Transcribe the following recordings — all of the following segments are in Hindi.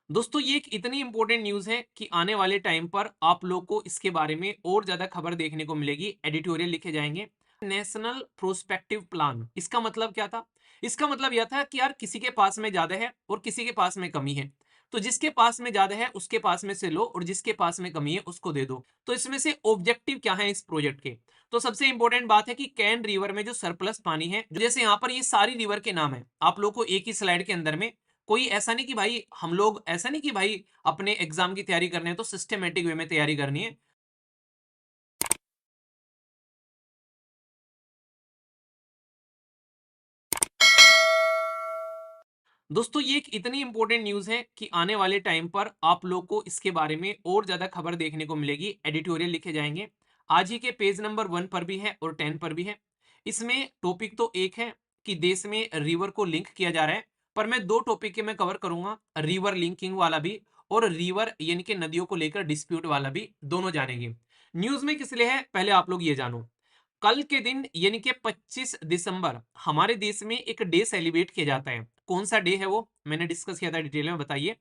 दोस्तों ये एक इतनी इंपॉर्टेंट न्यूज है कि आने वाले टाइम पर आप लोग को इसके बारे में और ज्यादा खबर देखने को मिलेगी। एडिटोरियल लिखे जाएंगे। नेशनल प्रोस्पेक्टिव प्लान, इसका मतलब क्या था? इसका मतलब यह था कि यार किसी के पास में ज्यादा है और किसी के पास में कमी है, तो जिसके पास में ज्यादा है उसके पास में से लो और जिसके पास में कमी है उसको दे दो। तो इसमें से ऑब्जेक्टिव क्या है इस प्रोजेक्ट के? तो सबसे इंपॉर्टेंट बात है कि कैन रिवर में जो सरप्लस पानी है, जैसे यहाँ पर ये सारी रिवर के नाम है आप लोग को एक ही स्लाइड के अंदर में। कोई ऐसा नहीं कि भाई हम लोग ऐसा नहीं कि भाई अपने एग्जाम की तैयारी करनी है तो सिस्टमेटिक वे में तैयारी करनी है। दोस्तों ये एक इतनी इंपॉर्टेंट न्यूज है कि आने वाले टाइम पर आप लोग को इसके बारे में और ज्यादा खबर देखने को मिलेगी। एडिटोरियल लिखे जाएंगे। आज ही के पेज नंबर 1 पर भी है और 10 पर भी है। इसमें टॉपिक तो एक है कि देश में रिवर को लिंक किया जा रहा है, पर मैं दो टॉपिक के मैं कवर करूंगा, रिवर लिंकिंग वाला भी और रिवर यानी कि नदियों को लेकर डिस्प्यूट वाला भी, दोनों जानेंगे। न्यूज में किस लिए है पहले आप लोग ये जानो। कल के दिन यानी कि 25 दिसंबर हमारे देश में एक डे सेलिब्रेट किया जाता है। कौन सा डे है वो मैंने डिस्कस किया था डिटेल में, बताइए।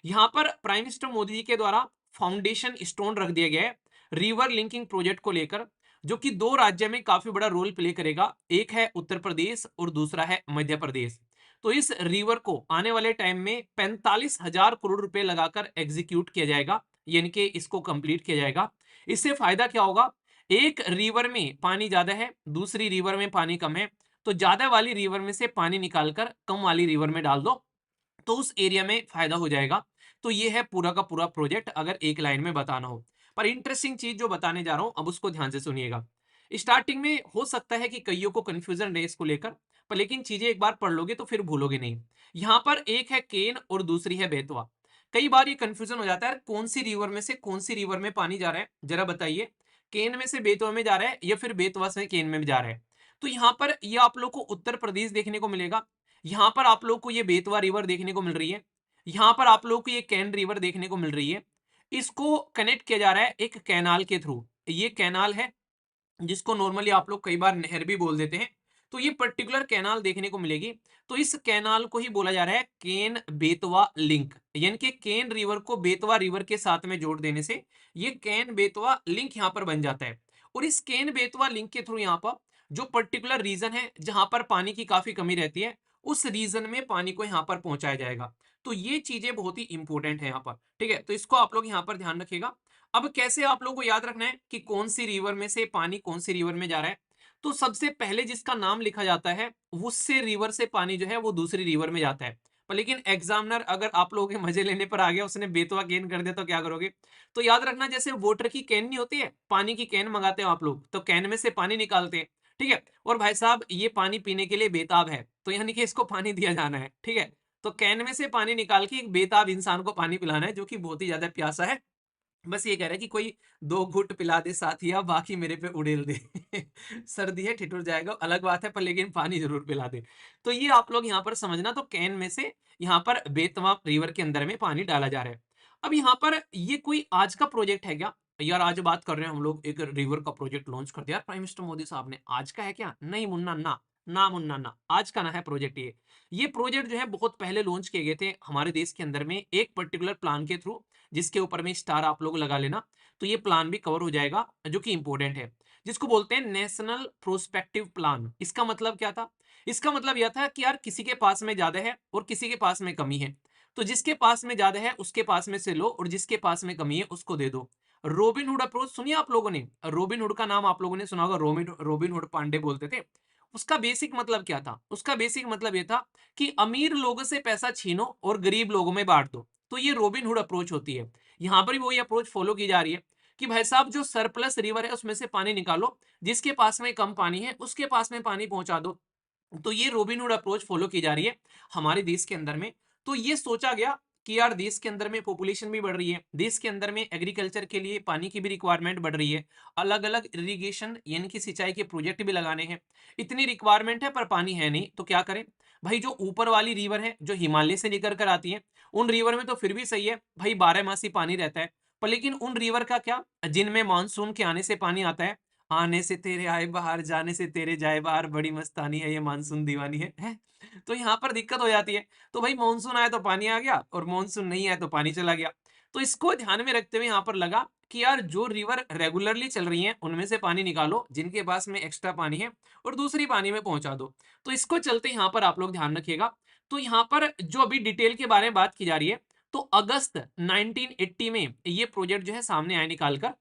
यहां पर प्राइम मिनिस्टर मोदी जी के द्वारा फाउंडेशन स्टोन रख दिया गया है रिवर लिंकिंग प्रोजेक्ट को लेकर, जो कि दो राज्य में काफी बड़ा रोल प्ले करेगा। एक है उत्तर प्रदेश और दूसरा है मध्य प्रदेश। तो इस रिवर को आने वाले टाइम में 45,000 करोड़ रुपए लगाकर एग्जीक्यूट किया जाएगा, यानी कि इसको कंप्लीट किया जाएगा। इससे फायदा क्या होगा? एक रिवर में पानी ज्यादा है, दूसरी रिवर में पानी कम है, तो ज्यादा वाली रिवर में से पानी निकालकर कम वाली रिवर में डाल दो, तो उस एरिया में फायदा हो जाएगा। तो ये है पूरा का पूरा प्रोजेक्ट, अगर एक लाइन में बताना हो। पर इंटरेस्टिंग चीज जो बताने जा रहा हूं अब उसको ध्यान से सुनिएगा। स्टार्टिंग में हो सकता है कि कईयों को कंफ्यूजन रहे इसको लेकर, पर लेकिन चीजें एक बार पढ़ लोगे तो फिर भूलोगे नहीं। यहां पर एक है केन और दूसरी है बेतवा। कई बार ये कंफ्यूजन हो जाता है कौन सी रिवर में से कौन सी रिवर में पानी जा रहा है, जरा बताइए। केन में से बेतवा में जा रहा है या फिर बेतवा से केन में जा रहा है? तो यहाँ पर ये आप लोग को उत्तर प्रदेश देखने को मिलेगा। यहाँ पर आप लोग को ये बेतवा रिवर देखने को मिल रही है। यहाँ पर आप लोग को ये कैन रिवर देखने को मिल रही है। इसको कनेक्ट किया जा रहा है एक कैनाल के थ्रू। ये कैनाल है जिसको नॉर्मली आप लोग कई बार नहर भी बोल देते हैं। तो ये पर्टिकुलर कैनाल देखने को मिलेगी। तो इस कैनाल को ही बोला जा रहा है केन बेतवा लिंक, यानी कि केन रिवर को बेतवा रिवर के साथ में जोड़ देने से ये कैन बेतवा लिंक यहाँ पर बन जाता है। और इस केन बेतवा लिंक के थ्रू यहाँ पर जो पर्टिकुलर रीजन है जहां पर पानी की काफी कमी रहती है, उस रीजन में पानी को यहाँ पर पहुंचाया जाएगा। तो ये चीजें बहुत ही इंपॉर्टेंट है यहाँ पर, ठीक है। तो इसको आप लोग यहाँ पर ध्यान रखिएगा। अब कैसे आप लोगों को याद रखना है कि कौन सी रिवर में से पानी कौन सी रिवर में जा रहा है? तो सबसे पहले जिसका नाम लिखा जाता है उससे रिवर से पानी जो है वो दूसरी रिवर में जाता है। पर लेकिन एग्जामिनर अगर आप लोगों के मजे लेने पर आ गया, उसने बेतवा कैन कर दिया तो क्या करोगे? तो याद रखना, जैसे वाटर की कैन नहीं होती है, पानी की कैन मंगाते हो आप लोग तो कैन में से पानी निकालते हैं, ठीक है। और भाई साहब ये पानी पीने के लिए बेताब है, तो यानी कि इसको पानी दिया जाना है, ठीक है। तो कैन में से पानी निकाल के एक बेताब इंसान को पानी पिलाना है जो कि बहुत ही ज्यादा प्यासा है। बस ये कह रहा है कि कोई 2 घुट पिला दे साथिया, बाकी मेरे पे उड़ेल दे। सर्दी है, ठिठुर जाएगा, अलग बात है, पर लेकिन पानी ज़रूर पिला दे। तो ये आप लोग यहाँ पर समझना, तो कैन में से यहाँ पर बेतवा रिवर के अंदर में पानी डाला जा रहा है। अब यहाँ पर ये कोई आज का प्रोजेक्ट है क्या? यार आज बात कर रहे हैं हम लोग, एक रिवर का प्रोजेक्ट लॉन्च कर दिया यार प्राइम मिनिस्टर मोदी साहब ने, आज का है क्या? नहीं मुन्ना ना, ना मुन्ना ना, आज का ना है प्रोजेक्ट ये। ये प्रोजेक्ट जो है बहुत पहले लॉन्च किए गए थे हमारे देश के अंदर में एक पर्टिकुलर प्लान के थ्रू, जिसके ऊपर में स्टार आप लोग लगा लेना। तो ये प्लान भी कवर हो जाएगा जो कि इंपॉर्टेंट है, जिसको बोलते हैं नेशनल प्रोस्पेक्टिव प्लान। इसका मतलब क्या था? इसका मतलब यह था कि यार किसी के पास में ज्यादा है और किसी के पास में कमी है, तो जिसके पास में ज्यादा है उसके पास में से लो और जिसके पास में कमी है उसको दे दो। रोबिन हुड अप्रोच सुनिए आप लोगों ने, रोबिन हुड का नाम आप लोगों ने सुना होगा, रोबिन रोबिन हुड पांडे बोलते थे। उसका बेसिक मतलब क्या था? उसका बेसिक मतलब यह था कि अमीर लोगों से पैसा छीनो और गरीब लोगों में बांट दो। तो ये रोबिन हुड अप्रोच होती है। यहां पर भी वही अप्रोच फॉलो की जा रही है कि भाई साहब जो सरप्लस रिवर है उसमें से पानी निकालो, जिसके पास में कम पानी है उसके पास में पानी पहुंचा दो। तो ये रोबिनहुड अप्रोच फॉलो की जा रही है हमारे देश के अंदर में। तो ये सोचा गया कि यार देश के अंदर में पॉपुलेशन भी बढ़ रही है, देश के अंदर में एग्रीकल्चर के लिए पानी की भी रिक्वायरमेंट बढ़ रही है, अलग अलग इरिगेशन यानी कि सिंचाई के प्रोजेक्ट भी लगाने हैं। इतनी रिक्वायरमेंट है पर पानी है नहीं, तो क्या करें? भाई जो ऊपर वाली रिवर है जो हिमालय से निकल कर आती है, उन रिवर में तो फिर भी सही है भाई, 12 मासी पानी रहता है। पर लेकिन उन रिवर का क्या जिनमें मानसून के आने से पानी आता है, आने से तेरे आए बाहर, जाने से तेरे जाए बाहर, बड़ी मस्तानी है ये मानसून दीवानी है? तो यहाँ पर दिक्कत हो जाती है। तो भाई मानसून आया तो पानी आ गया और मानसून नहीं आया तो पानी चला गया। तो इसको ध्यान में रखते हुए यहाँ पर लगा कि यार जो रिवर रेगुलरली चल रही हैं, उनमें से पानी निकालो जिनके पास में एक्स्ट्रा पानी है और दूसरी पानी में पहुँचा दो। तो इसको चलते यहाँ पर आप लोग ध्यान रखिएगा। तो यहाँ पर जो अभी डिटेल के बारे में बात की जा रही है, तो अगस्त 1980 में ये प्रोजेक्ट जो है सामने आया निकाल कर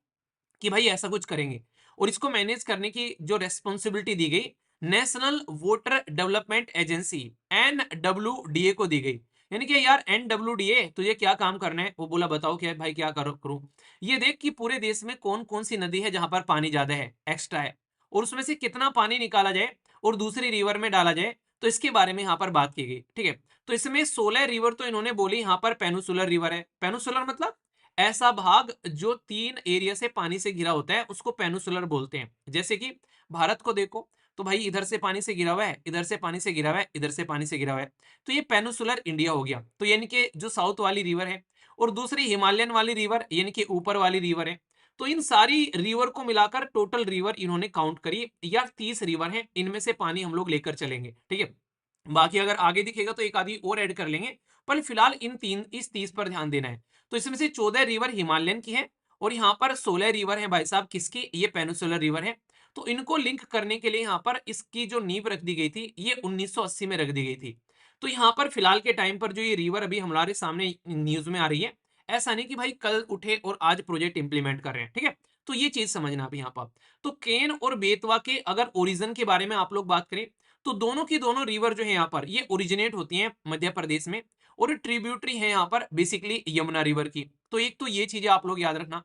कि भाई ऐसा कुछ करेंगे और इसको मैनेज करने की जो रेस्पॉन्सिबिलिटी दी गई national water development agency NWDA को दी गई। यानी कि यार एनडब्ल्यूडीए तुझे क्या काम करना है, वो बोला बताओ क्या भाई क्या करो करूं। ये देख कि पूरे देश में कौन कौन सी नदी है जहां पर पानी ज्यादा है, एक्स्ट्रा है, और उसमें से कितना पानी निकाला जाए और दूसरी रिवर में डाला जाए। तो इसके बारे में यहाँ पर बात की गई। ठीक है, तो इसमें 16 रिवर तो इन्होंने बोली यहाँ पर पेनिसुलर रिवर है। पेनिसुलर मतलब ऐसा भाग जो 3 एरिया से पानी से घिरा होता है उसको पेनिसुलर बोलते हैं। जैसे कि भारत को देखो तो भाई इधर से पानी से घिरा हुआ है, इधर से पानी से घिरा हुआ है, इधर से पानी से घिरा हुआ है। तो ये पेनिसुलर इंडिया हो गया। तो यानी कि जो साउथ वाली रिवर है और दूसरी हिमालयन वाली रिवर यानी कि ऊपर वाली रिवर है। तो इन सारी रिवर को मिलाकर टोटल रिवर इन्होंने काउंट करी या 30 रिवर है, इनमें से पानी हम लोग लेकर चलेंगे। ठीक है, बाकी अगर आगे दिखेगा तो एक आधी और ऐड कर लेंगे, पर फिलहाल इस 30 पर ध्यान देना है। तो इसमें से 14 रिवर हिमालयन की है और यहाँ पर 16 रिवर है भाई साहब किसकी, ये पेनिसुलर रिवर है। तो इनको लिंक करने के लिए यहाँ पर इसकी जो नींव रख दी गई थी ये 1980 में रख दी गई थी। तो यहाँ पर फिलहाल के टाइम पर जो ये रिवर अभी हमारे सामने न्यूज में आ रही है, ऐसा नहीं कि भाई कल उठे और आज प्रोजेक्ट इंप्लीमेंट कर रहे हैं। ठीक है, तो ये चीज समझना आप यहाँ पर। तो केन और बेतवा के अगर ओरिजिन के बारे में आप लोग बात करें तो दोनों की दोनों रिवर जो है यहाँ पर ये ओरिजिनेट होती हैं मध्य प्रदेश में और ट्रिब्यूटरी है यहाँ पर बेसिकली यमुना रिवर की। तो एक तो ये चीजें आप लोग याद रखना।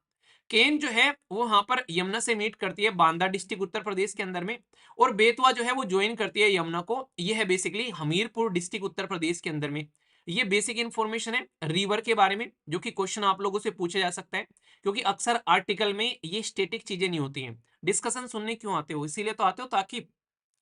केन जो है वो यहाँ पर यमुना से मीट करती है बांदा डिस्ट्रिक्ट उत्तर प्रदेश के अंदर में, और बेतवा जो है वो ज्वाइन करती है यमुना को, ये है बेसिकली हमीरपुर डिस्ट्रिक्ट उत्तर प्रदेश के अंदर में। ये बेसिक इंफॉर्मेशन है रिवर के बारे में जो कि क्वेश्चन आप लोगों से पूछा जा सकता है, क्योंकि अक्सर आर्टिकल में ये स्टेटिक चीजें नहीं होती हैं। डिस्कशन सुनने क्यों आते हो, इसीलिए तो आते हो ताकि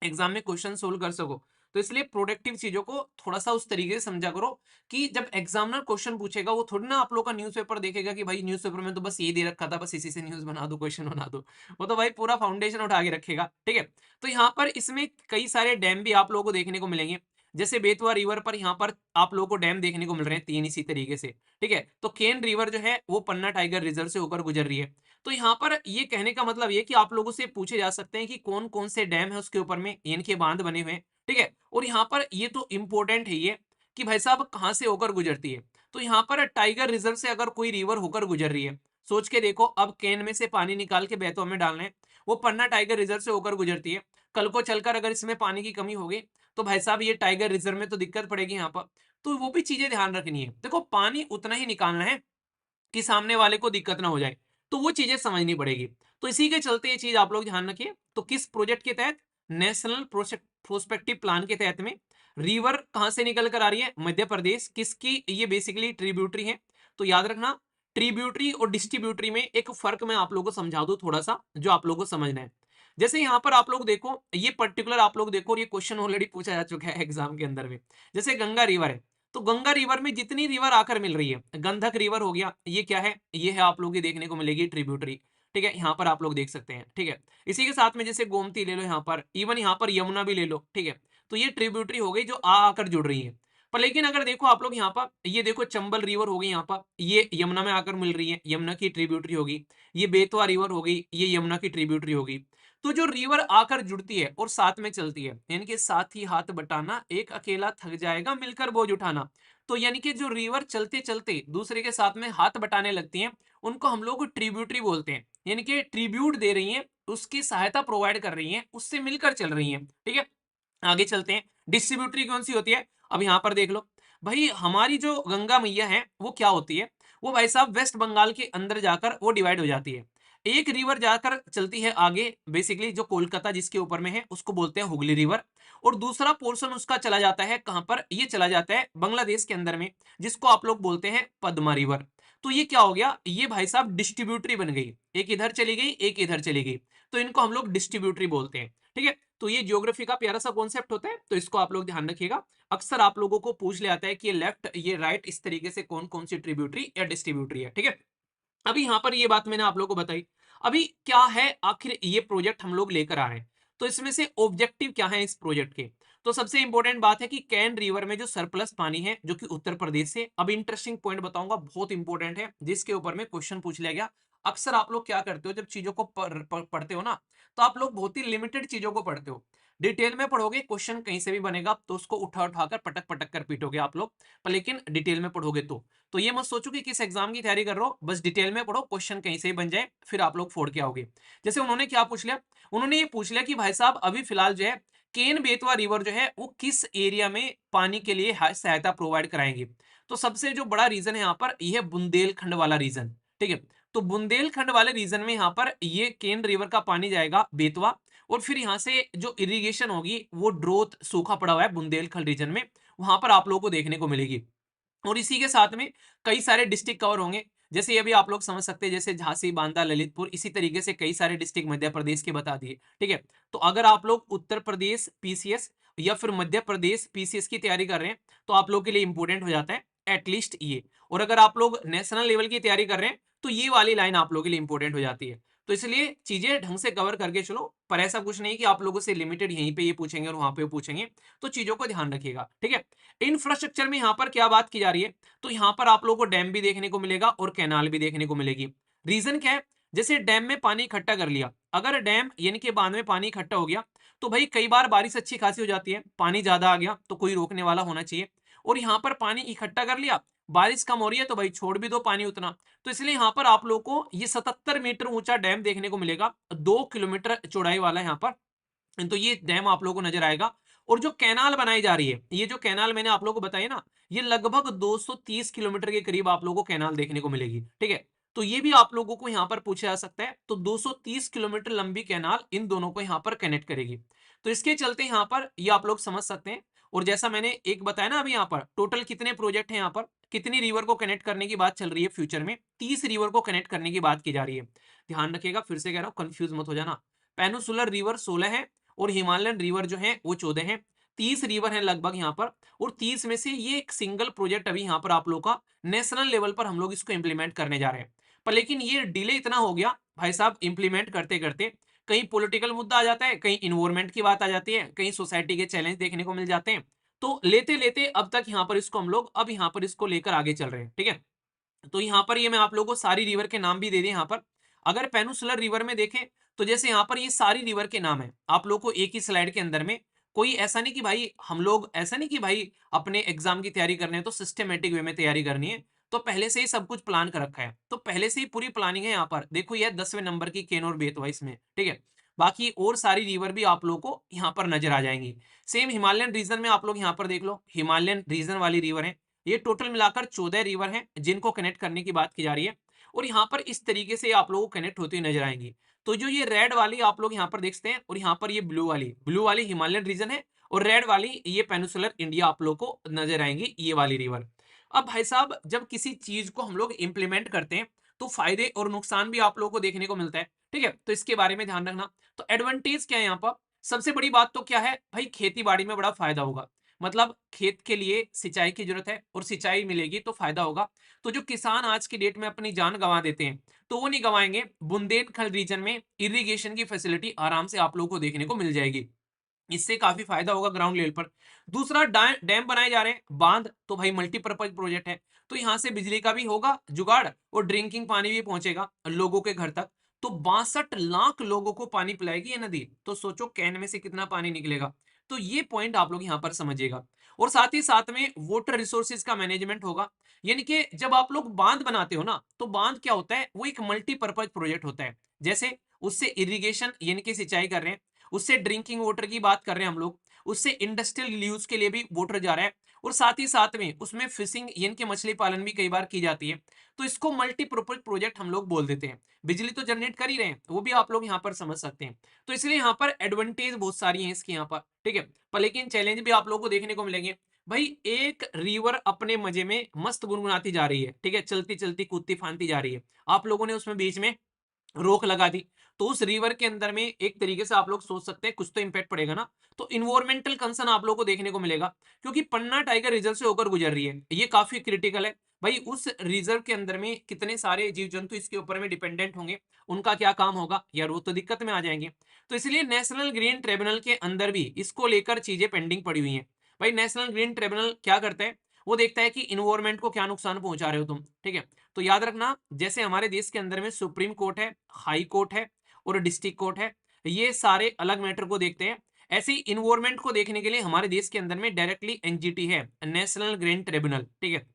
एग्जाम में क्वेश्चन सोल्व कर सको। तो इसलिए प्रोडक्टिव चीजों को थोड़ा सा उस तरीके से समझा करो कि जब एग्जामिनर क्वेश्चन पूछेगा वो थोड़ी ना आप लोग का न्यूज़पेपर देखेगा कि भाई न्यूज़पेपर में तो बस ये दे रखा था, बस इसी से न्यूज़ बना दो, क्वेश्चन बना दो। वो तो भाई पूरा फाउंडेशन उठा के रखेगा। ठीक है, तो यहाँ पर इसमें कई सारे डैम भी आप लोगों को देखने को मिलेंगे। जैसे बेतवा रिवर पर यहाँ पर आप लोगों को डैम देखने को मिल रहे हैं 3 इसी तरीके से। ठीक है, तो केन रिवर जो है वो पन्ना टाइगर रिजर्व से होकर गुजर रही है। तो यहाँ पर ये कहने का मतलब ये कि आप लोगों से पूछे जा सकते हैं कि कौन कौन से डैम है उसके ऊपर में इनके बांध बने हुए हैं। ठीक है, और यहाँ पर ये तो इंपॉर्टेंट है ये कि भाई साहब कहाँ से होकर गुजरती है। तो यहाँ पर टाइगर रिजर्व से अगर कोई रिवर होकर गुजर रही है, सोच के देखो, अब कैन में से पानी निकाल के बेतवा में डालना है, वो पन्ना टाइगर रिजर्व से होकर गुजरती है। कल को चलकर अगर इसमें पानी की कमी होगी तो भाई साहब ये टाइगर रिजर्व में तो दिक्कत पड़ेगी यहाँ पर। तो वो भी चीजें ध्यान रखनी है। देखो पानी उतना ही निकालना है कि सामने वाले को दिक्कत ना हो जाए, तो वो चीजें समझनी पड़ेगी। तो इसी के चलते ये चीज आप लोग ध्यान रखिए। तो किस प्रोजेक्ट के तहत, नेशनल प्रोस्पेक्टिव प्लान के तहत में रिवर कहां से निकल कर आ रही है, मध्य प्रदेश, किसकी, ये बेसिकली ट्रिब्यूटरी है। तो याद रखना ट्रिब्यूटरी और डिस्ट्रीब्यूटरी में एक फर्क मैं आप लोगों को समझा दूं थोड़ा सा, जो आप लोगों को समझना है। जैसे यहाँ पर आप लोग देखो, ये पर्टिकुलर आप लोग देखो, और ये क्वेश्चन ऑलरेडी पूछा जा चुका है एग्जाम के अंदर में। जैसे गंगा रिवर है, तो गंगा रिवर में जितनी रिवर आकर मिल रही है, गंधक रिवर हो गया, ये क्या है, ये है आप लोग की देखने को मिलेगी ट्रिब्यूटरी। ठीक है, यहाँ पर आप लोग देख सकते हैं। ठीक है, इसी के साथ में जैसे गोमती ले लो यहाँ पर, इवन यहाँ पर यमुना भी ले लो। ठीक है, तो ये ट्रिब्यूटरी हो गई जो आकर जुड़ रही है। पर लेकिन अगर देखो आप लोग यहाँ पर, ये देखो चंबल रिवर हो गई यहाँ पर, ये यमुना में आकर मिल रही है, यमुना की ट्रिब्यूटरी होगी। ये बेतवा रिवर हो गई, ये यमुना की ट्रिब्यूटरी होगी। तो जो रिवर आकर जुड़ती है और साथ में चलती है, यानी कि साथ ही हाथ बटाना, एक अकेला थक जाएगा मिलकर बोझ उठाना। तो यानी कि जो रिवर चलते चलते दूसरे के साथ में हाथ बटाने लगती हैं, उनको हम लोग ट्रिब्यूटरी बोलते हैं। यानी कि ट्रिब्यूट दे रही हैं, उसकी सहायता प्रोवाइड कर रही हैं, उससे मिलकर चल रही हैं। ठीक है, आगे चलते हैं। डिस्ट्रीब्यूटरी कौन सी होती है, अब यहाँ पर देख लो भाई, हमारी जो गंगा मैया है वो क्या होती है, वो भाई साहब वेस्ट बंगाल के अंदर जाकर वो डिवाइड हो जाती है। एक रिवर जाकर चलती है आगे, बेसिकली जो कोलकाता जिसके ऊपर में है उसको बोलते हैं हुगली रिवर, और दूसरा पोर्शन उसका चला जाता है कहां पर, ये चला जाता है बांग्लादेश के अंदर में, जिसको आप लोग बोलते हैं पद्मा रिवर। तो ये क्या हो गया, ये भाई साहब डिस्ट्रीब्यूटरी बन गई, एक इधर चली गई एक इधर चली गई, तो इनको हम लोग डिस्ट्रीब्यूटरी बोलते हैं। ठीक है, तो ये ज्योग्राफी का प्यारा सा कॉन्सेप्ट होता है, तो इसको आप लोग ध्यान रखिएगा। अक्सर आप लोगों को पूछ ले आता है कि ये लेफ्ट ये राइट इस तरीके से कौन कौन सी ट्रिब्यूटरी या डिस्ट्रीब्यूटरी है। ठीक है, अभी यहाँ पर ये बात मैंने आप लोगों को बताई। अभी क्या है आखिर ये प्रोजेक्ट हम लोग लेकर आ रहे हैं, तो इसमें से ऑब्जेक्टिव क्या है इस प्रोजेक्ट के। तो सबसे इंपॉर्टेंट बात है कि कैन रिवर में जो सरप्लस पानी है जो कि उत्तर प्रदेश से, अब इंटरेस्टिंग पॉइंट बताऊंगा, बहुत इंपॉर्टेंट है, जिसके ऊपर में क्वेश्चन पूछ लिया गया। अक्सर आप लोग क्या करते हो जब चीजों को पढ़ते हो ना, तो आप लोग बहुत ही लिमिटेड चीजों को पढ़ते हो। डिटेल में पढ़ोगे क्वेश्चन कहीं से भी बनेगा तो उसको उठा उठाकर पटक पटक कर पीटोगे आप लोग, पर लेकिन डिटेल में पढ़ोगे तो ये मत सोचो कि किस एग्जाम की तैयारी कर रहे हो, बस डिटेल में पढ़ो, क्वेश्चन कहीं से ही बन जाए फिर आप लोग फोड़ के आओगे। जैसे उन्होंने क्या पूछ लिया, उन्होंने ये पूछ लिया कि भाई साहब अभी फिलहाल जो है केन बेतवा रिवर जो है वो किस एरिया में पानी के लिए सहायता प्रोवाइड कराएंगे। तो सबसे जो बड़ा रीजन है यहाँ पर यह बुंदेलखंड वाला रीजन। ठीक है, तो बुंदेलखंड वाले रीजन में यहाँ पर ये केन रिवर का पानी जाएगा बेतवा, और फिर यहाँ से जो इरिगेशन होगी वो ड्रोथ सूखा पड़ा हुआ है बुंदेलखंड रीजन में, वहां पर आप लोगों को देखने को मिलेगी। और इसी के साथ में कई सारे डिस्ट्रिक्ट कवर होंगे, जैसे ये भी आप लोग समझ सकते हैं, जैसे झांसी, बांदा, ललितपुर, इसी तरीके से कई सारे डिस्ट्रिक्ट मध्य प्रदेश के बता दिए। ठीक है, तो अगर आप लोग उत्तर प्रदेश पीसीएस या फिर मध्य प्रदेश पीसीएस की तैयारी कर रहे हैं तो आप लोग के लिए इंपॉर्टेंट हो जाता है एटलीस्ट ये। और अगर आप लोग नेशनल लेवल की तैयारी कर रहे हैं तो ये वाली लाइन आप लोग के लिए इंपॉर्टेंट हो जाती है। तो इसलिए चीजें ढंग से कवर करके चलो, पर ऐसा कुछ नहीं कि आप लोगों से लिमिटेड यहीं पे ये पूछेंगे और वहां पे पूछेंगे, तो चीजों को ध्यान रखिएगा। ठीक है, इंफ्रास्ट्रक्चर में यहाँ पर क्या बात की जा रही है, तो यहाँ पर आप लोगों को डैम भी देखने को मिलेगा और कैनाल भी देखने को मिलेगी। रीजन क्या है, जैसे डैम में पानी इकट्ठा कर लिया, अगर डैम यानी कि बांध में पानी इकट्ठा हो गया तो भाई कई बार बारिश अच्छी खासी हो जाती है, पानी ज्यादा आ गया तो कोई रोकने वाला होना चाहिए। और यहाँ पर पानी इकट्ठा कर लिया, बारिश कम हो रही है तो भाई छोड़ भी दो पानी उतना। तो इसलिए यहाँ पर आप लोग को ये 77 मीटर ऊंचा डैम देखने को मिलेगा, 2 किलोमीटर चौड़ाई वाला यहाँ पर, तो ये डैम आप लोगों को नजर आएगा। और जो कैनाल बनाई जा रही है, ये जो कैनाल मैंने आप लोगों को बताई ना, ये लगभग 230 किलोमीटर के करीब आप लोगों को कैनाल देखने को मिलेगी। ठीक है, तो ये भी आप लोगों को यहाँ पर पूछा जा सकता है, तो 230 किलोमीटर लंबी कैनाल इन दोनों को यहाँ पर कनेक्ट करेगी। तो इसके चलते यहाँ पर ये आप लोग समझ सकते हैं। और जैसा मैंने एक बताया ना, अभी यहाँ पर टोटल कितने प्रोजेक्ट हैं, यहाँ पर कितनी रिवर को कनेक्ट करने की बात चल रही है, फ्यूचर में 30 रिवर को कनेक्ट करने की बात की जा रही है। ध्यान रखिएगा, फिर से कह रहा हूं, कंफ्यूज मत हो जाना। पेनिसुलर रिवर 16 है और हिमालयन रिवर जो है वो 14 है, 30 रिवर है लगभग यहाँ पर। और 30 में से ये एक सिंगल प्रोजेक्ट अभी यहाँ पर आप लोग का नेशनल लेवल पर हम लोग इसको इंप्लीमेंट करने जा रहे हैं। पर लेकिन ये डिले इतना हो गया भाई साहब इंप्लीमेंट करते करते, कहीं पॉलिटिकल मुद्दा आ जाता है, कहीं इन्वायरमेंट की बात आ जाती है, कहीं सोसाइटी के चैलेंज देखने को मिल जाते हैं, तो लेते लेते अब तक यहाँ पर इसको हम लोग अब यहाँ पर इसको लेकर आगे चल रहे हैं। ठीक है, तो यहाँ पर ये मैं आप लोगों को सारी रिवर के नाम भी दे दें यहाँ पर। अगर पेनिसुलर रिवर में देखें तो जैसे यहाँ पर ये सारी रिवर के नाम है आप लोग को एक ही स्लाइड के अंदर में, कोई ऐसा नहीं कि भाई हम लोग ऐसा नहीं कि भाई अपने एग्जाम की तैयारी करने है तो सिस्टमेटिक वे में तैयारी करनी है, तो पहले से ही सब कुछ प्लान कर रखा है, तो पहले से ही पूरी प्लानिंग है। यहाँ पर देखो ये 10वें नंबर की केन और बेतवा इसमें। ठीक है, बाकी और सारी रिवर भी आप लोग को यहाँ पर नजर आ जाएंगी। सेम हिमालयन रीजन में आप लोग यहाँ पर देख लो, हिमालयन रीजन वाली रिवर है, ये टोटल मिलाकर 14 रिवर हैं जिनको कनेक्ट करने की बात की जा रही है। और यहाँ पर इस तरीके से आप लोगों को कनेक्ट होती हुई नजर आएंगी। तो जो ये रेड वाली आप लोग यहाँ पर देखते हैं, और यहाँ पर ये ब्लू वाली हिमालयन रीजन है, और रेड वाली ये पेनिसुलर इंडिया आप लोग को नजर आएंगी, ये वाली रिवर। अब भाई साहब जब किसी चीज को हम लोग इंप्लीमेंट करते हैं तो फायदे और नुकसान भी आप लोगों को देखने को मिलता है। ठीक है, तो इसके बारे में ध्यान रखना। तो एडवांटेज क्या है यहाँ पर, सबसे बड़ी बात तो क्या है भाई, खेती बाड़ी में बड़ा फायदा होगा, मतलब खेत के लिए सिंचाई की जरूरत है और सिंचाई मिलेगी तो फायदा होगा। तो जो किसान आज की डेट में अपनी जान गंवा देते हैं तो वो नहीं गंवाएंगे, बुंदेलखंड रीजन में इरिगेशन की फैसिलिटी आराम से आप लोगों को देखने को मिल जाएगी, इससे काफी फायदा होगा ग्राउंड लेवल पर। दूसरा डैम बनाए जा रहे हैं, बांध तो भाई मल्टीपर्पज प्रोजेक्ट है, तो यहाँ से बिजली का भी होगा जुगाड़ और ड्रिंकिंग पानी भी पहुंचेगा लोगों के घर तक। तो 62 लाख लोगों को पानी पिलाएगी ये नदी, तो सोचो कैन में से कितना पानी निकलेगा। तो ये पॉइंट आप लोग यहाँ पर समझिएगा। और साथ ही साथ में वाटर रिसोर्सेज का मैनेजमेंट होगा, यानी कि जब आप लोग बांध बनाते हो ना, तो बांध क्या होता है, वो एक मल्टीपर्पज प्रोजेक्ट होता है। जैसे उससे इरिगेशन यानी कि सिंचाई कर रहे हैं, उससे ड्रिंकिंग वाटर की बात कर रहे हैं हम लोग, उससे इंडस्ट्रियल यूज के लिए भी वाटर जा रहा है, और साथ ही साथ में उसमें फिशिंग यानी कि मछली पालन भी कई बार की जाती है। तो इसको मल्टीपर्पज प्रोजेक्ट हम लोग बोल देते हैं। बिजली तो जनरेट कर ही रहे हैं, वो भी आप लोग यहाँ पर समझ सकते हैं। तो इसलिए यहाँ पर एडवांटेज बहुत सारी हैं इसकी यहाँ पर। ठीक है, पर लेकिन चैलेंज भी आप लोगों को देखने को मिलेंगे। भाई एक रिवर अपने मजे में मस्त गुनगुनाती जा रही है, ठीक है, चलती चलती कूदती फांदती जा रही है, आप लोगों ने उसमें बीच में रोक लगा दी, तो उस रिवर के अंदर में एक तरीके से आप लोग सोच सकते हैं कुछ तो इंपैक्ट पड़ेगा ना। तो इन्वायरमेंटल कंसर्न आप लोगों को देखने को मिलेगा, क्योंकि पन्ना टाइगर रिजर्व से होकर गुजर रही है, ये काफी क्रिटिकल है। भाई उस रिजर्व के अंदर में कितने सारे जीव जंतु इसके ऊपर में डिपेंडेंट होंगे, उनका क्या काम होगा यार, वो तो दिक्कत में आ जाएंगे। तो इसलिए नेशनल ग्रीन ट्रिब्यूनल के अंदर भी इसको लेकर चीजें पेंडिंग पड़ी हुई हैं। भाई नेशनल ग्रीन ट्रिब्यूनल क्या करता है, वो देखता है कि इन्वायरमेंट को क्या नुकसान पहुंचा रहे हो तुम, ठीक है। तो याद रखना, जैसे हमारे देश के अंदर में सुप्रीम कोर्ट है, हाई कोर्ट है और डिस्ट्रिक्ट कोर्ट है, ये सारे अलग मैटर को देखते हैं। ऐसे ही इन्वायरमेंट को देखने के लिए हमारे देश के अंदर में डायरेक्टली एनजीटी है, नेशनल ग्रीन ट्रिब्यूनल, ठीक है।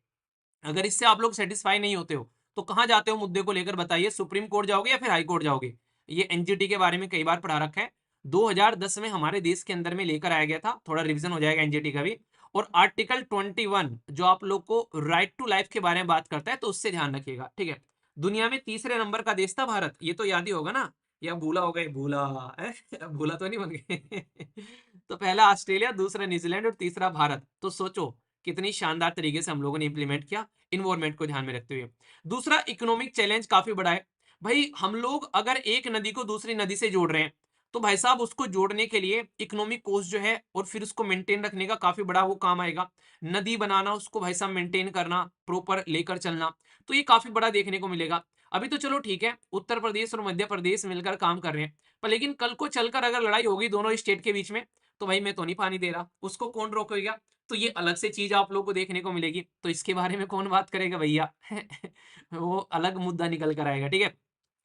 अगर इससे आप लोग सेटिस्फाई नहीं होते हो तो कहां जाते हो मुद्दे को लेकर, बताइए, सुप्रीम कोर्ट जाओगे या फिर हाई कोर्ट जाओगे। ये एनजीटी के बारे में कई बार पढ़ा रखा है, 2010 में हमारे देश के अंदर में लेकर आया गया था, थोड़ा रिवीजन हो जाएगा एनजीटी का भी। और आर्टिकल 21 जो आप लोग को राइट टू लाइफ के बारे में बात करता है, तो उससे ध्यान रखिएगा, ठीक है। दुनिया में तीसरे नंबर का देश था भारत, ये तो याद ही होगा ना, या भूला हो गए, भूला है? भूला तो नहीं बन गए। तो पहला ऑस्ट्रेलिया, दूसरा न्यूजीलैंड और तीसरा भारत। तो सोचो कितनी शानदार तरीके से हम लोगों ने इंप्लीमेंट किया इन्वायरमेंट को ध्यान में रखते हुए। दूसरा इकोनॉमिक चैलेंज काफी बड़ा है। भाई हम लोग अगर एक नदी को दूसरी नदी से जोड़ रहे हैं, तो भाई साहब उसको जोड़ने के लिए इकोनॉमिक कॉस्ट जो है और फिर उसको मेंटेन रखने का काफी बड़ा वो काम आएगा। नदी बनाना, उसको भाई साहब मेंटेन करना, प्रॉपर लेकर चलना, तो ये काफी बड़ा देखने को मिलेगा। अभी तो चलो ठीक है, उत्तर प्रदेश और मध्य प्रदेश मिलकर काम कर रहे हैं, पर लेकिन कल को चलकर अगर लड़ाई होगी दोनों स्टेट के बीच में, तो भाई मैं तो नहीं पानी दे रहा, उसको कौन रोकेगा। तो ये अलग से चीज आप लोगों को देखने को मिलेगी, तो इसके बारे में कौन बात करेगा भैया। वो अलग मुद्दा निकल कर आएगा, ठीक है।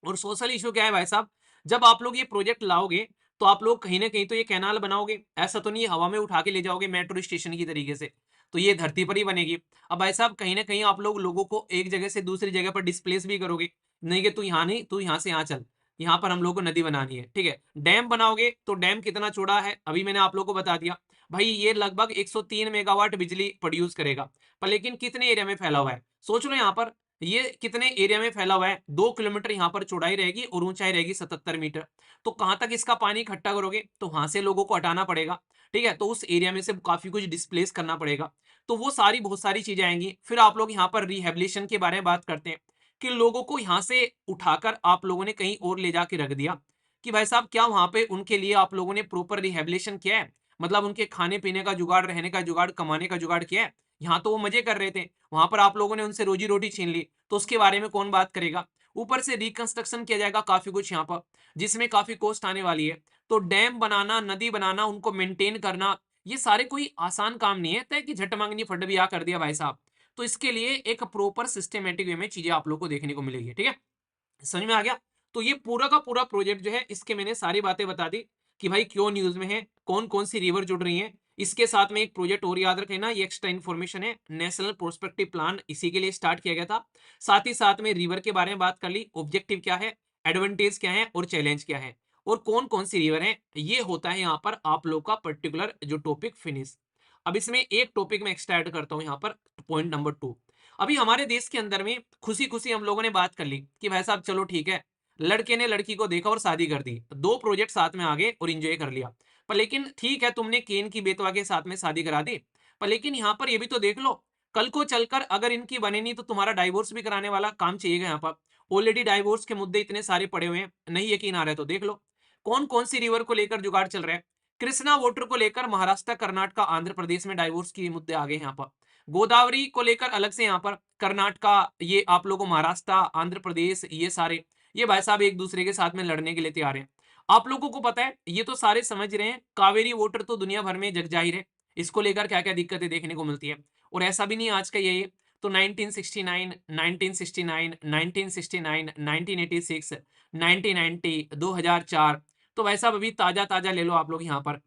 और सोशल इशू क्या है भाई साहब, जब आप लोग ये प्रोजेक्ट लाओगे तो आप लोग कहीं ना कहीं तो ये कैनाल बनाओगे, ऐसा तो नहीं हवा में उठा के ले जाओगे मेट्रो स्टेशन की तरीके से, तो ये धरती पर ही बनेगी। अब भाई साहब कहीं ना कहीं आप लोग लोगों को एक जगह से दूसरी जगह पर डिस्प्लेस भी करोगे, नहीं कि तू यहाँ नहीं, तू यहाँ से यहाँ चल, यहाँ पर हम लोग को नदी बनानी है, ठीक है। डैम बनाओगे तो डैम कितना चौड़ा है, अभी मैंने आप लोग को बता दिया। भाई ये लगभग 103 मेगावाट बिजली प्रोड्यूस करेगा, पर लेकिन कितने एरिया में फैला हुआ है, सोच लो यहाँ पर ये कितने एरिया में फैला हुआ है। 2 किलोमीटर यहाँ पर चौड़ाई रहेगी और ऊंचाई रहेगी 77 मीटर। तो कहां तक इसका पानी इकट्ठा करोगे, तो वहां से लोगों को हटाना पड़ेगा, ठीक है। तो उस एरिया में से काफी कुछ डिस्प्लेस करना पड़ेगा, तो वो सारी बहुत सारी चीजें आएंगी। फिर आप लोग यहाँ पर रिहेबिलिटेशन के बारे में बात करते हैं, कि लोगों को यहाँ से उठाकर आप लोगों ने कहीं और ले जाके रख दिया, कि भाई साहब क्या वहां पे उनके लिए आप लोगों ने प्रॉपर रिहेबिलिटेशन किया है, मतलब उनके खाने पीने का जुगाड़, रहने का जुगाड़, कमाने का जुगाड़ किया है। यहाँ तो वो मजे कर रहे थे, वहां पर आप लोगों ने उनसे रोजी रोटी छीन ली, तो उसके बारे में कौन बात करेगा। ऊपर से रिकंस्ट्रक्शन किया जाएगा काफी कुछ यहाँ पर, जिसमें काफी कॉस्ट आने वाली है। तो डैम बनाना, नदी बनाना, उनको मेंटेन करना, ये सारे कोई आसान काम नहीं है, तय कि झट मांगनी फट भी आ कर दिया भाई साहब। तो इसके लिए एक प्रॉपर सिस्टमेटिक वे में चीजें आप लोग को देखने को मिलेगी, ठीक है। समझ में आ गया। तो ये पूरा का पूरा प्रोजेक्ट जो है, इसके मैंने सारी बातें बता दी कि भाई क्यों न्यूज में है, कौन कौन सी रिवर जुड़ रही है। इसके साथ में एक प्रोजेक्ट और याद रखना, ये एक्स्ट्रा इन्फॉर्मेशन है, नेशनल प्रोस्पेक्टिव प्लान इसी के लिए स्टार्ट किया गया था। साथ ही साथ में रिवर के बारे में बात कर ली, ऑब्जेक्टिव क्या है, एडवांटेज क्या है और चैलेंज क्या है, और कौन कौन सी रिवर है। ये होता है यहाँ पर आप लोग का पर्टिकुलर जो टॉपिक फिनिश। अब इसमें एक टॉपिक में एक्स्ट्रा ऐड करता हूँ यहाँ पर, पॉइंट नंबर 2। अभी हमारे देश के अंदर में खुशी खुशी हम लोगों ने बात कर ली कि भाई साहब चलो ठीक है, लड़के ने लड़की को देखा और शादी कर दी, 2 प्रोजेक्ट साथ में आ गए और एंजॉय कर लिया। पर लेकिन ठीक है, तुमने केन की बेतवा के साथ में शादी करा दी, पर लेकिन यहाँ पर ये भी तो देख लो, कल को चलकर अगर इनकी बने नहीं तो तुम्हारा डाइवोर्स भी कराने वाला काम चाहिएगा यहाँ पर। ऑलरेडी डाइवोर्स के मुद्दे इतने सारे पड़े हुए हैं, नहीं यकीन आ रहा है तो देख लो कौन कौन सी रिवर को लेकर जुगाड़ चल रहा है। कृष्णा वाटर को लेकर महाराष्ट्र, कर्नाटक, आंध्र प्रदेश में डाइवोर्स के मुद्दे आ गए यहाँ पर। गोदावरी को लेकर अलग से यहाँ पर कर्नाटका, ये आप लोगों को महाराष्ट्र, आंध्र प्रदेश, ये सारे, ये भाई साहब एक दूसरे के साथ में लड़ने के लिए तैयार हैं। आप लोगों को पता है, ये तो सारे समझ रहे हैं, कावेरी वाटर तो दुनिया भर में जग जाहिर है, इसको लेकर क्या क्या दिक्कतें देखने को मिलती है। और ऐसा भी नहीं आज का ये तो 1969, 1969, 1969, 1986, 1990, 2004, तो भाई साहब अभी ताजा ताजा ले लो आप लोग यहाँ पर,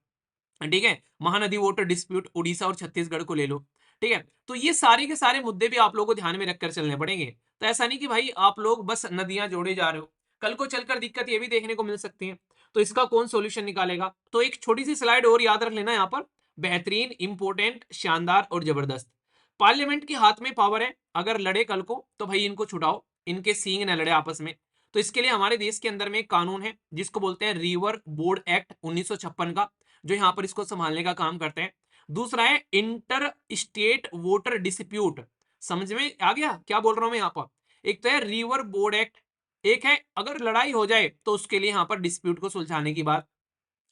ठीक है। महानदी वाटर डिस्प्यूट उड़ीसा और छत्तीसगढ़ को ले लो, ठीक है। तो ये सारे के सारे मुद्दे भी आप लोगों को ध्यान में रखकर चलने पड़ेंगे। तो ऐसा नहीं कि भाई आप लोग बस नदियां जोड़े जा रहे हो, कल को चलकर दिक्कत ये भी देखने को मिल सकती है। तो इसका कौन सॉल्यूशन निकालेगा। तो एक छोटी सी स्लाइड और याद रख लेना यहाँ पर, बेहतरीन, इंपोर्टेंट, शानदार और जबरदस्त। पार्लियामेंट के हाथ में पावर है, अगर लड़े कल को तो भाई इनको छुड़ाओ, इनके सींग न लड़े आपस में। तो इसके लिए हमारे देश के अंदर में एक कानून है जिसको बोलते हैं रिवर बोर्ड एक्ट 1956 का, जो यहाँ पर इसको संभालने का काम करते हैं। दूसरा है इंटर स्टेट वोटर डिस्प्यूट, समझ में आ गया क्या बोल रहा हूं मैं यहाँ पर। एक तो है रिवर बोर्ड एक्ट, एक है अगर लड़ाई हो जाए तो उसके लिए यहाँ पर डिस्प्यूट को सुलझाने की बात,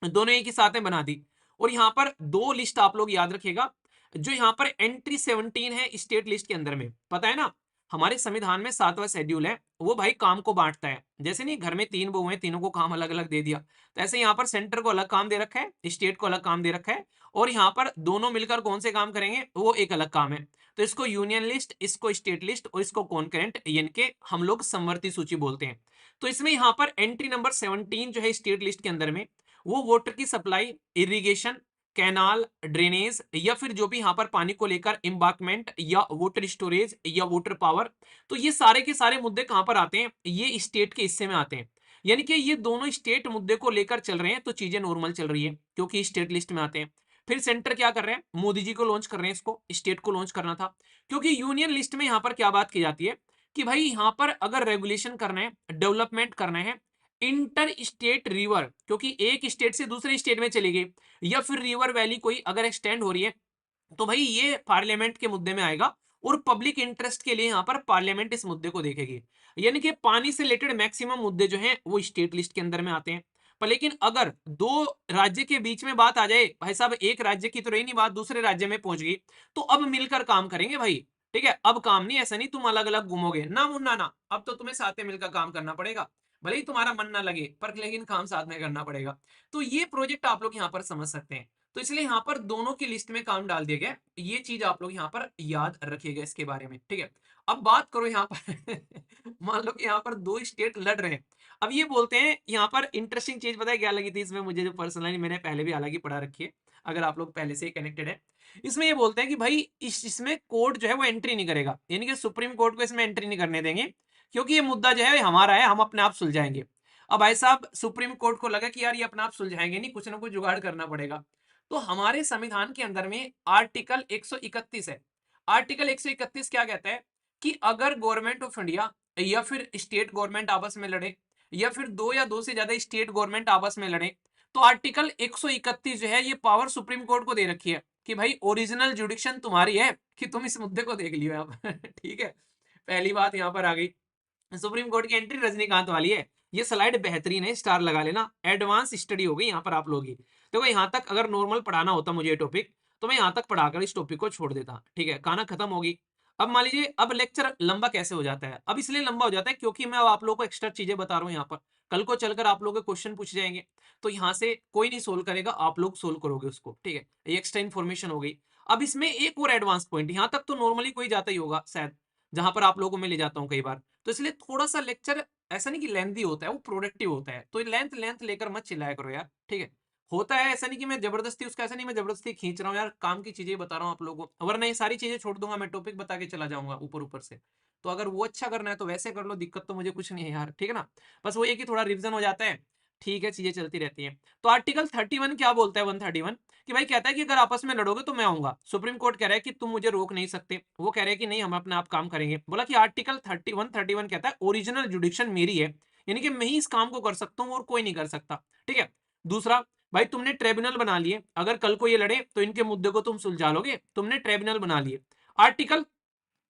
दोनों एक ही साथ में बना दी। और यहाँ पर 2 लिस्ट आप लोग याद रखिएगा, जो यहाँ पर एंट्री 17 है स्टेट लिस्ट के अंदर में, पता है ना हमारे संविधान में 7वां शेड्यूल है, वो भाई काम को बांटता है। जैसे नहीं घर में 3 बहू हैं, तीनों को काम अलग अलग दे दिया, तो ऐसे यहाँ पर सेंटर को अलग काम दे रखा है, स्टेट को अलग काम दे रखा है, और यहाँ पर दोनों मिलकर कौन से काम करेंगे वो एक अलग काम है। तो इसको यूनियन लिस्ट, इसको स्टेट लिस्ट और इसको कॉन्करेंट यानी कि हम लोग समवर्ती सूची बोलते हैं। तो इसमें यहाँ पर एंट्री नंबर 17 जो है स्टेट लिस्ट के अंदर में, वो वाटर की सप्लाई, इरिगेशन, कैनाल, ड्रेनेज या फिर जो भी यहाँ पर पानी को लेकर एम्बार्कमेंट या वाटर स्टोरेज या वाटर पावर, तो ये सारे के सारे मुद्दे कहां पर आते हैं, ये स्टेट के हिस्से में आते हैं। यानी कि ये दोनों स्टेट मुद्दे को लेकर चल रहे हैं, तो चीजें नॉर्मल चल रही है क्योंकि स्टेट लिस्ट में आते हैं। फिर सेंटर क्या कर रहे हैं, मोदी जी को लॉन्च कर रहे हैं, इसको स्टेट को लॉन्च करना था, क्योंकि यूनियन लिस्ट में यहाँ पर क्या बात की जाती है कि भाई यहाँ पर अगर रेगुलेशन करना है, डेवलपमेंट करना है, इंटर स्टेट रिवर, क्योंकि एक स्टेट से दूसरे स्टेट में चली गई, या फिर रिवर वैली कोई अगर एक्सटेंड हो रही है, तो भाई ये पार्लियामेंट के मुद्दे में आएगा, और पब्लिक इंटरेस्ट के लिए यहाँ पर पार्लियामेंट इस मुद्दे को देखेगी। यानी कि पानी से रिलेटेड मैक्सिमम मुद्दे जो हैं वो स्टेट लिस्ट के अंदर में आते हैं। पर लेकिन अगर दो राज्य के बीच में बात आ जाए, भाई साहब एक राज्य की तो रही नहीं बात, दूसरे राज्य में पहुंच गई, तो अब मिलकर काम करेंगे भाई। ठीक है, अब काम नहीं, ऐसा नहीं तुम अलग अलग घूमोगे ना मुन्ना ना, अब तो तुम्हें साथ में मिलकर काम करना पड़ेगा, भले ही तुम्हारा मन ना लगे पर लेकिन काम साथ में करना पड़ेगा। तो ये प्रोजेक्ट आप लोग यहाँ पर समझ सकते हैं। तो इसलिए यहाँ पर दोनों की लिस्ट में काम डाल दिया गया, ये चीज आप लोग यहाँ पर याद रखिएगा इसके बारे में। ठीक है, अब बात करो यहाँ पर मान लो कि यहाँ पर दो स्टेट लड़ रहे हैं। अब ये बोलते हैं, यहाँ पर इंटरेस्टिंग चीज पता है क्या लगी थी इसमें मुझे, जो पर्सनली मैंने पहले भी हालांकि पढ़ा रखी है, अगर आप लोग पहले से कनेक्टेड है, इसमें ये बोलते हैं कि भाई इसमें कोर्ट जो है वो एंट्री नहीं करेगा, यानी कि सुप्रीम कोर्ट को इसमें एंट्री नहीं करने देंगे, क्योंकि ये मुद्दा जो है हमारा है, हम अपने आप सुलझाएंगे। अब भाई साहब सुप्रीम कोर्ट को लगा कि यार ये अपने आप सुलझाएंगे नहीं, कुछ ना कुछ जुगाड़ करना पड़ेगा। तो हमारे संविधान के अंदर में आर्टिकल 131 है। आर्टिकल 131 क्या कहता है कि अगर गवर्नमेंट ऑफ इंडिया या फिर स्टेट गवर्नमेंट आपस में लड़े, या फिर दो या दो से ज्यादा स्टेट गवर्नमेंट आपस में लड़े, तो आर्टिकल 131 जो है ये पावर सुप्रीम कोर्ट को दे रखी है कि भाई ओरिजिनल जुडिक्शन तुम्हारी है कि तुम इस मुद्दे को देख लियो आप ठीक है, पहली बात यहां पर आ गई। सुप्रीम कोर्ट की एंट्री रजनीकांत वाली है, ये स्लाइड बेहतरीन है, स्टार लगा लेना, एडवांस स्टडी हो गई यहाँ पर आप लोगों की। देखो यहाँ तक अगर नॉर्मल पढ़ाना होता मुझे टॉपिक, तो मैं यहाँ तक पढ़ाकर इस टॉपिक को छोड़ देता। ठीक है, कहाना खत्म होगी। अब मान लीजिए अब लेक्चर लंबा कैसे हो जाता है, अब इसलिए लंबा हो जाता है क्योंकि मैं अब आप लोगों को एक्स्ट्रा चीजें बता रहा हूँ यहाँ पर, कल को चलकर आप लोगों के क्वेश्चन पूछ जाएंगे, तो यहाँ से कोई नहीं सोल्व करेगा, आप लोग सोल्व करोगे उसको। ठीक है, ये एक्स्ट्रा इन्फॉर्मेशन हो गई। अब इसमें एक और एडवांस पॉइंट, यहाँ तक तो नॉर्मली कोई जाता ही होगा शायद, जहां पर आप लोगों को मैं ले जाता हूँ कई बार, तो इसलिए थोड़ा सा लेक्चर ऐसा नहीं कि लेंथी होता है, वो प्रोडक्टिव होता है, तो लेंथ लेंथ लेकर मत चिल्लाया करो यार। ठीक है, होता है ऐसा नहीं कि मैं जबरदस्ती उसका, ऐसा नहीं मैं जबरदस्ती खींच रहा हूँ यार, काम की चीजें बता रहा हूँ आप लोगों को, वरना ये सारी चीजें छोड़ दूंगा, मैं टॉपिक बता के चला जाऊंगा ऊपर ऊपर से। तो अगर वो अच्छा करना है तो वैसे कर लो, दिक्कत तो मुझे कुछ नहीं है यार। ठीक है ना, बस वो ये कि थोड़ा रिविजन हो जाता है, ठीक है, चीजें चलती रहती हैं। तो आर्टिकल 31 क्या बोलता है, 131, कि भाई कहता है कि अगर आपस में लड़ोगे तो मैं आऊंगा। सुप्रीम कोर्ट कह रहा है कि तुम मुझे रोक नहीं सकते, वो कह रहे हैं कि नहीं हम अपने आप काम करेंगे। बोला कि आर्टिकल 131 कहता है ओरिजिनल जुडिक्शन मेरी है, यानी कि मैं ही इस काम को कर सकता हूं और कोई नहीं कर सकता। ठीक है, दूसरा, भाई तुमने ट्रिब्यूनल बना लिए, अगर कल को ये लड़े तो इनके मुद्दे को तुम सुलझा लोगे, तुमने ट्रिब्यूनल बना लिए। आर्टिकल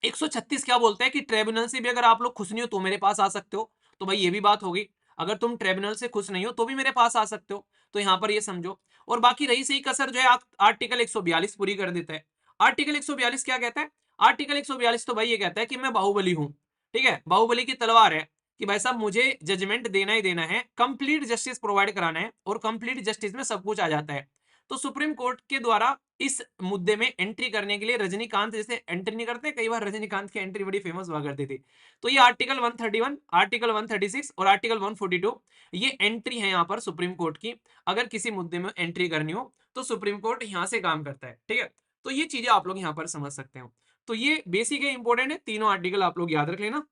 136 क्या बोलता है कि ट्रिब्यूनल से भी अगर आप लोग खुश नहीं हो तो मेरे पास आ सकते हो। तो भाई ये भी बात होगी, अगर तुम ट्रिब्यूनल से खुश नहीं हो तो भी मेरे पास आ सकते हो, तो यहां पर ये समझो। और बाकी रही सही कसर जो है आर्टिकल 142 पूरी कर देता है। आर्टिकल 142 क्या कहता है, आर्टिकल 142 तो भाई ये कहता है कि मैं बाहुबली हूं। ठीक है, बाहुबली की तलवार है कि भाई साहब मुझे जजमेंट देना ही देना है, कंप्लीट जस्टिस प्रोवाइड कराना है, और कंप्लीट जस्टिस में सब कुछ आ जाता है। तो सुप्रीम कोर्ट के द्वारा इस मुद्दे में एंट्री करने के लिए रजनीकांत जैसे एंट्री नहीं करते, कई बार रजनीकांत की एंट्री बड़ी फेमस हुआ करती थी, तो ये आर्टिकल 131, आर्टिकल 136 और आर्टिकल 142 ये एंट्री है यहाँ पर सुप्रीम कोर्ट की। अगर किसी मुद्दे में एंट्री करनी हो तो सुप्रीम कोर्ट यहाँ से काम करता है। ठीक है, तो ये चीजें आप लोग यहाँ पर समझ सकते हो। तो ये बेसिक है, इंपॉर्टेंट है, तीनों आर्टिकल आप लोग याद रख लेना।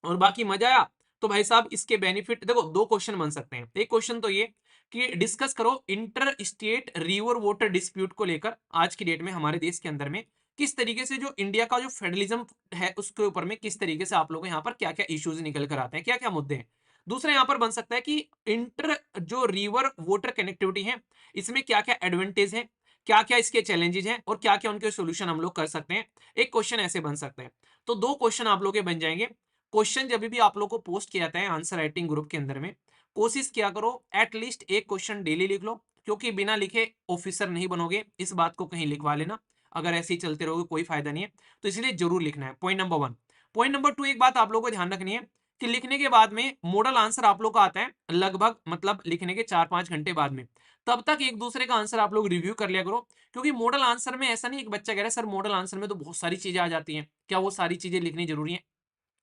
और बाकी मजा आया तो भाई साहब इसके बेनिफिट देखो, दो क्वेश्चन बन सकते हैं। एक क्वेश्चन तो ये कि डिस्कस करो inter state river water dispute को लेकर आज की डेट में हमारे देश के अंदर में किस तरीके से जो इंडिया का जो फेडरलिज्म है उसके ऊपर में किस तरीके से आप लोग यहाँ पर क्या क्या इश्यूज निकल कर आते हैं, क्या क्या मुद्दे हैं। दूसरा यहाँ पर बन सकता है कि इंटर जो रिवर वाटर कनेक्टिविटी है इसमें क्या क्या एडवांटेज है, क्या क्या इसके चैलेंजेस हैं और क्या क्या उनके सोल्यूशन हम लोग कर सकते हैं। एक क्वेश्चन ऐसे बन सकते हैं। तो दो क्वेश्चन आप लोग के बन जाएंगे। क्वेश्चन जब भी आप लोग को पोस्ट किया जाता है आंसर राइटिंग ग्रुप के अंदर में, कोशिश किया करो एटलीस्ट एक क्वेश्चन डेली लिख लो, क्योंकि बिना लिखे ऑफिसर नहीं बनोगे, इस बात को कहीं लिखवा लेना। अगर ऐसे ही चलते रहोगे कोई फायदा नहीं है, तो इसलिए जरूर लिखना है। Point number 1। पॉइंट नंबर 2, एक बात आप लोगों को ध्यान रखनी है कि लिखने के बाद में मॉडल आंसर आप लोग का आता है लगभग, मतलब लिखने के 4-5 घंटे बाद में। तब तक एक दूसरे का आंसर आप लोग रिव्यू कर लिया करो, क्योंकि मॉडल आंसर में ऐसा नहीं, एक बच्चा कह रहा है सर मॉडल आंसर में तो बहुत सारी चीजें आ जाती हैं, क्या वो सारी चीजें लिखनी जरूरी है?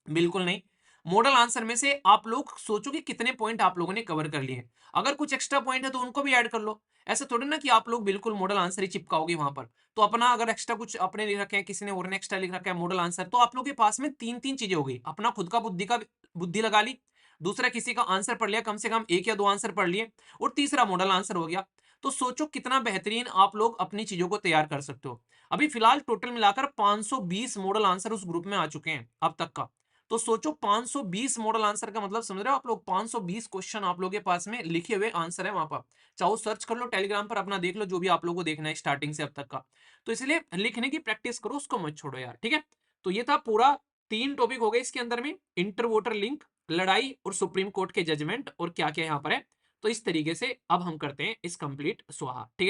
बिल्कुल नहीं। मॉडल आंसर में से आप लोग सोचो कि कितने पॉइंट आप लोगों ने कवर कर लिए हैं। अगर कुछ एक्स्ट्रा पॉइंट है तो उनको भी ऐड कर लो। ऐसा थोड़ी ना कि आप लोग बिल्कुल मॉडल आंसर ही चिपकाओगे वहां पर। तो अपना अगर एक्स्ट्रा कुछ अपने लिख रखे हैं, किसी ने और ने एक्स्ट्रा लिख रखा है मॉडल आंसर, तो आप लोग के पास में तीन तीन चीजें हो गई। अपना खुद का बुद्धि लगा ली, दूसरा किसी का आंसर पढ़ लिया, कम से कम एक या दो आंसर पढ़ लिए, और तीसरा मॉडल आंसर हो गया। तो सोचो कितना बेहतरीन आप लोग अपनी चीजों को तैयार कर सकते हो। अभी फिलहाल टोटल मिलाकर 520 मॉडल आंसर उस ग्रुप में आ चुके हैं अब तक का। तो सोचो 520 मॉडल आंसर का मतलब समझ रहे हो आप लोग, 520 क्वेश्चन आप लोगों के पास में लिखे हुए आंसर है वहां पर। चाहो सर्च कर लो टेलीग्राम पर, अपना देख लो जो भी आप लोगों को देखना है स्टार्टिंग से अब तक का। तो इसलिए लिखने की प्रैक्टिस करो, उसको मत छोड़ो यार, ठीक है। तो ये था पूरा 3 टॉपिक हो गए इसके अंदर में, इंटर वोटर लिंक, लड़ाई और सुप्रीम कोर्ट के जजमेंट और क्या क्या यहाँ पर है। तो इस तरीके से अब हम करते हैं इस कंप्लीट स्वाहा, ठीक है।